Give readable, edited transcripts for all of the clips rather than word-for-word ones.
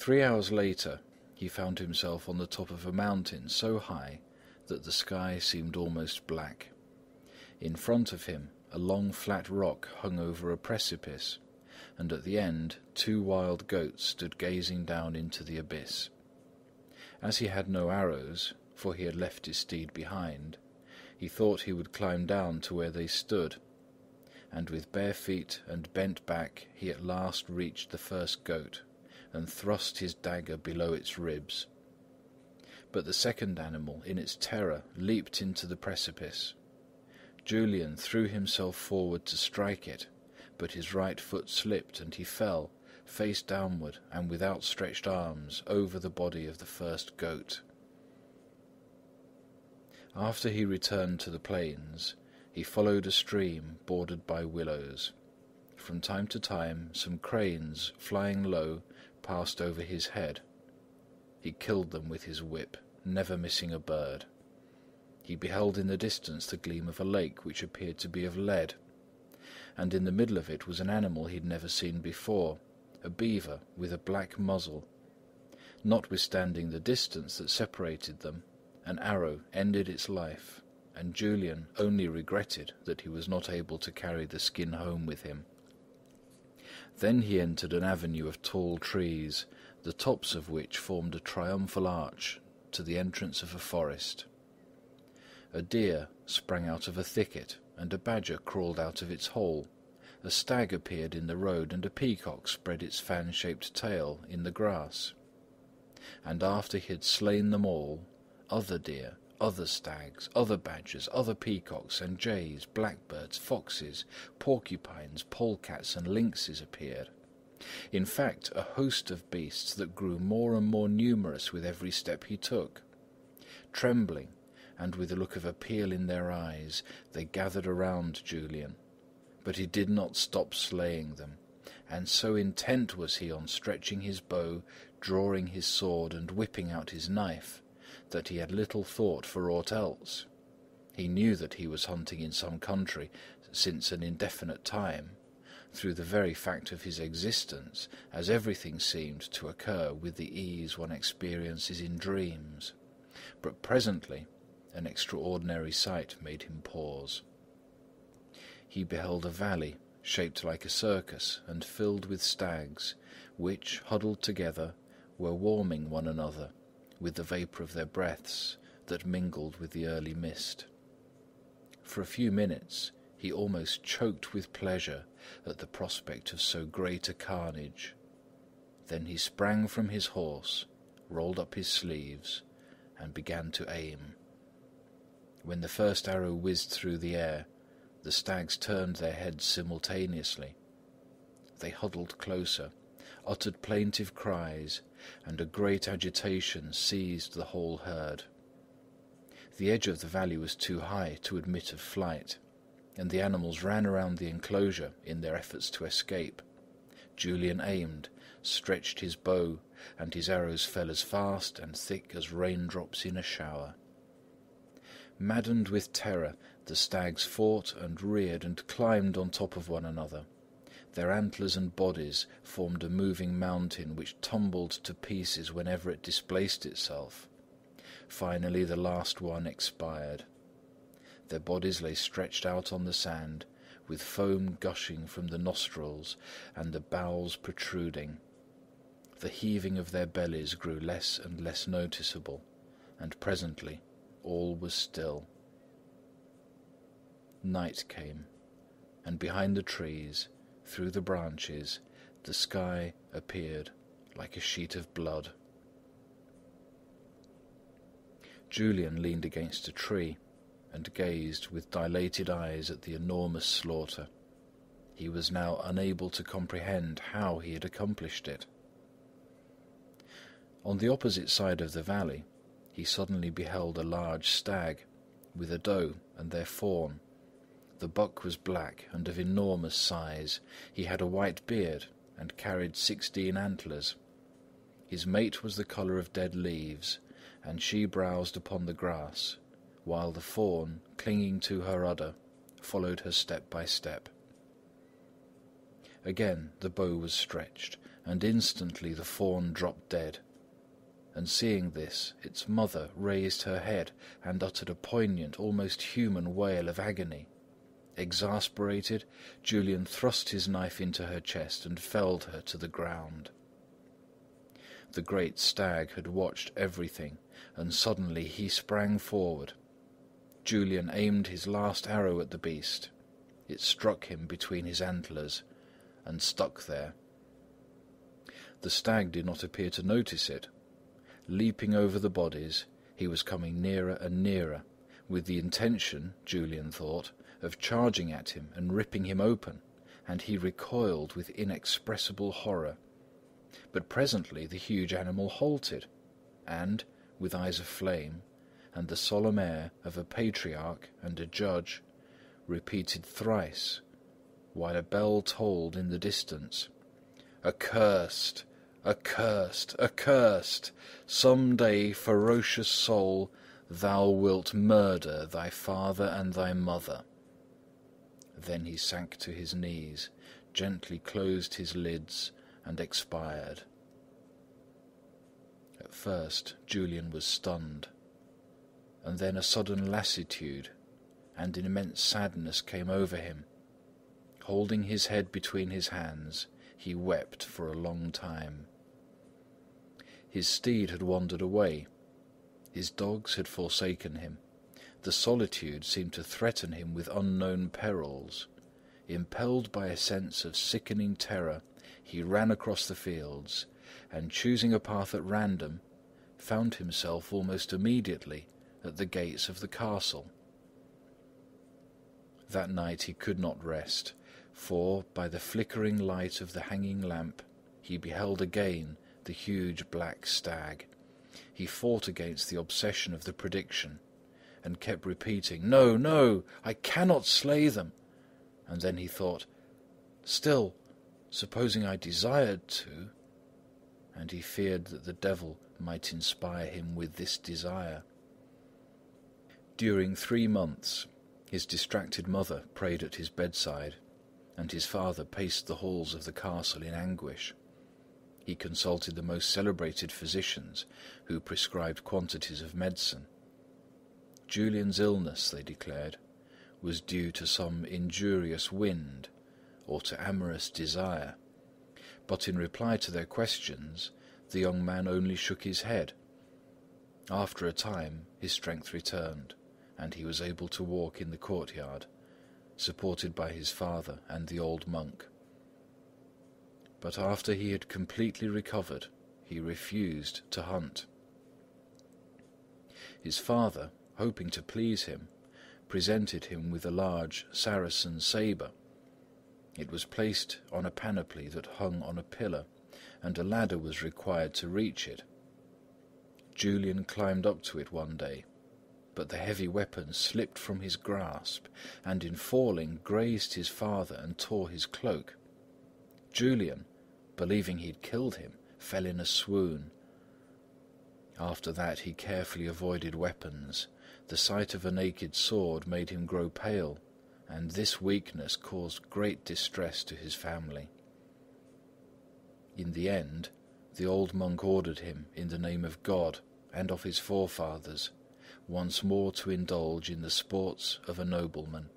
3 hours later, he found himself on the top of a mountain so high that the sky seemed almost black. In front of him, a long flat rock hung over a precipice, and at the end 2 wild goats stood gazing down into the abyss. As he had no arrows, for he had left his steed behind, he thought he would climb down to where they stood, and with bare feet and bent back he at last reached the first goat, and thrust his dagger below its ribs. But the second animal, in its terror, leaped into the precipice. Julian threw himself forward to strike it, but his right foot slipped and he fell, face downward and with outstretched arms, over the body of the first goat. After he returned to the plains, he followed a stream bordered by willows. From time to time, some cranes, flying low, passed over his head. He killed them with his whip, never missing a bird. He beheld in the distance the gleam of a lake which appeared to be of lead, and in the middle of it was an animal he had never seen before, a beaver with a black muzzle. Notwithstanding the distance that separated them, an arrow ended its life, and Julian only regretted that he was not able to carry the skin home with him. Then he entered an avenue of tall trees, the tops of which formed a triumphal arch to the entrance of a forest. A deer sprang out of a thicket, and a badger crawled out of its hole. A stag appeared in the road, and a peacock spread its fan-shaped tail in the grass. And after he had slain them all, other deer, other stags, other badgers, other peacocks and jays, blackbirds, foxes, porcupines, polecats and lynxes appeared. In fact, a host of beasts that grew more and more numerous with every step he took. Trembling, and with a look of appeal in their eyes, they gathered around Julian. But he did not stop slaying them, and so intent was he on stretching his bow, drawing his sword, and whipping out his knife, that he had little thought for aught else. He knew that he was hunting in some country since an indefinite time, through the very fact of his existence, as everything seemed to occur with the ease one experiences in dreams. But presently an extraordinary sight made him pause. He beheld a valley shaped like a circus and filled with stags, which, huddled together, were warming one another with the vapour of their breaths that mingled with the early mist. For a few minutes he almost choked with pleasure at the prospect of so great a carnage. Then he sprang from his horse, rolled up his sleeves, and began to aim. When the first arrow whizzed through the air, the stags turned their heads simultaneously. They huddled closer, uttered plaintive cries, and a great agitation seized the whole herd. The edge of the valley was too high to admit of flight, and the animals ran around the enclosure in their efforts to escape. Julian aimed, stretched his bow, and his arrows fell as fast and thick as raindrops in a shower. Maddened with terror, the stags fought and reared and climbed on top of one another. Their antlers and bodies formed a moving mountain which tumbled to pieces whenever it displaced itself. Finally the last one expired. Their bodies lay stretched out on the sand, with foam gushing from the nostrils and the bowels protruding. The heaving of their bellies grew less and less noticeable, and presently all was still. Night came, and behind the trees, through the branches, the sky appeared like a sheet of blood. Julian leaned against a tree and gazed with dilated eyes at the enormous slaughter. He was now unable to comprehend how he had accomplished it. On the opposite side of the valley, he suddenly beheld a large stag, with a doe and their fawn. The buck was black and of enormous size. He had a white beard and carried 16 antlers. His mate was the colour of dead leaves, and she browsed upon the grass, while the fawn, clinging to her udder, followed her step by step. Again the bow was stretched, and instantly the fawn dropped dead. And seeing this, its mother raised her head and uttered a poignant, almost human wail of agony. Exasperated, Julian thrust his knife into her chest and felled her to the ground. The great stag had watched everything, and suddenly he sprang forward. Julian aimed his last arrow at the beast. It struck him between his antlers and stuck there. The stag did not appear to notice it. Leaping over the bodies, he was coming nearer and nearer, with the intention, Julian thought, of charging at him and ripping him open, and he recoiled with inexpressible horror. But presently the huge animal halted, and, with eyes of flame, and the solemn air of a patriarch and a judge, repeated thrice, while a bell tolled in the distance, "Accursed! Accursed! Accursed! Some day, ferocious soul, thou wilt murder thy father and thy mother." Then he sank to his knees, gently closed his lids, and expired. At first Julian was stunned, and then a sudden lassitude and an immense sadness came over him. Holding his head between his hands, he wept for a long time. His steed had wandered away. His dogs had forsaken him. The solitude seemed to threaten him with unknown perils. Impelled by a sense of sickening terror, he ran across the fields, and choosing a path at random, found himself almost immediately at the gates of the castle. That night he could not rest, for by the flickering light of the hanging lamp he beheld again the huge black stag. He fought against the obsession of the prediction, and kept repeating, "No, no, I cannot slay them." And then he thought, "Still, supposing I desired to," and he feared that the devil might inspire him with this desire. During 3 months, his distracted mother prayed at his bedside, and his father paced the halls of the castle in anguish. He consulted the most celebrated physicians, who prescribed quantities of medicine. Julian's illness, they declared, was due to some injurious wind or to amorous desire, but in reply to their questions, the young man only shook his head. After a time, his strength returned, and he was able to walk in the courtyard, supported by his father and the old monk. But after he had completely recovered, he refused to hunt. His father, hoping to please him, presented him with a large Saracen sabre. It was placed on a panoply that hung on a pillar, and a ladder was required to reach it. Julian climbed up to it one day, but the heavy weapon slipped from his grasp, and in falling grazed his father and tore his cloak. Julian, believing he had killed him, fell in a swoon. After that he carefully avoided weapons. The sight of a naked sword made him grow pale, and this weakness caused great distress to his family. In the end, the old monk ordered him, in the name of God and of his forefathers, once more to indulge in the sports of a nobleman.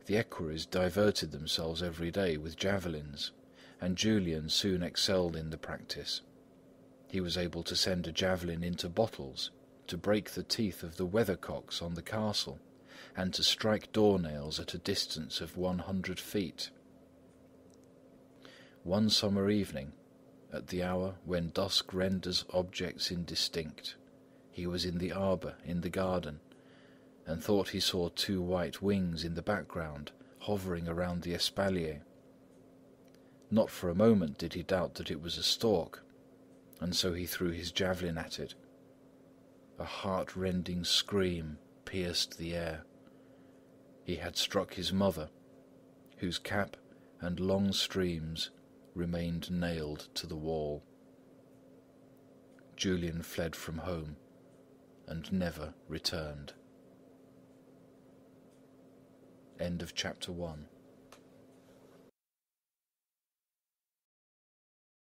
The equerries diverted themselves every day with javelins, and Julian soon excelled in the practice. He was able to send a javelin into bottles, to break the teeth of the weathercocks on the castle, and to strike door-nails at a distance of 100 feet. One summer evening, at the hour when dusk renders objects indistinct, he was in the arbour in the garden, and thought he saw 2 white wings in the background, hovering around the espalier. Not for a moment did he doubt that it was a stork, and so he threw his javelin at it. A heart-rending scream pierced the air. He had struck his mother, whose cap and long streams remained nailed to the wall. Julian fled from home and never returned. End of chapter 1.